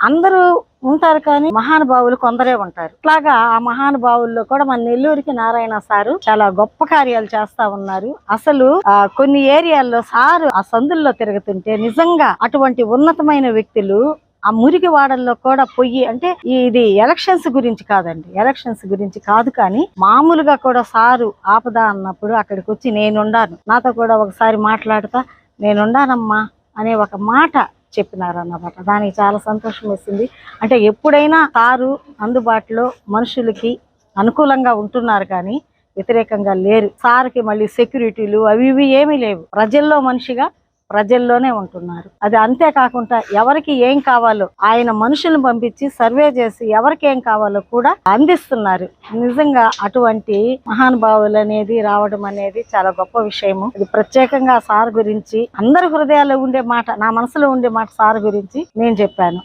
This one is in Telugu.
అందరూ ఉంటారు కానీ మహానుభావులు కొందరే ఉంటారు. ఇట్లాగా ఆ మహానుభావుల్లో కూడా మన నెల్లూరుకి నారాయణ సారు చాలా గొప్ప కార్యాలు చేస్తా ఉన్నారు. అసలు కొన్ని ఏరియాల్లో సారు ఆ సందుల్లో తిరుగుతుంటే నిజంగా అటువంటి ఉన్నతమైన వ్యక్తులు ఆ మురికి వాడల్లో కూడా పొయ్యి అంటే ఇది ఎలక్షన్స్ గురించి కాదండి, ఎలక్షన్స్ గురించి కాదు, కానీ మామూలుగా కూడా సారు ఆపద అన్నప్పుడు అక్కడికి వచ్చి నేనుండాను, నాతో కూడా ఒకసారి మాట్లాడతా నేనుండానమ్మా అనే ఒక మాట చెప్పినారు అన్నమాట. దానికి చాలా సంతోషం వేసింది. అంటే ఎప్పుడైనా సారు అందుబాటులో మనుషులకి అనుకూలంగా ఉంటున్నారు కానీ వ్యతిరేకంగా లేరు. సార్కి మళ్ళీ సెక్యూరిటీలు అవి ఇవి ఏమీ లేవు. ప్రజల్లో మనిషిగా ప్రజల్లోనే ఉంటున్నారు. అది అంతేకాకుండా ఎవరికి ఏం కావాలో ఆయన మనుషులను పంపించి సర్వే చేసి ఎవరికి ఏం కావాలో కూడా అందిస్తున్నారు. నిజంగా అటువంటి మహానుభావులు అనేది రావడం అనేది చాలా గొప్ప విషయము. ఇది ప్రత్యేకంగా సార్ గురించి అందరి హృదయాల్లో ఉండే మాట, నా మనసులో ఉండే మాట సార్ గురించి నేను చెప్పాను.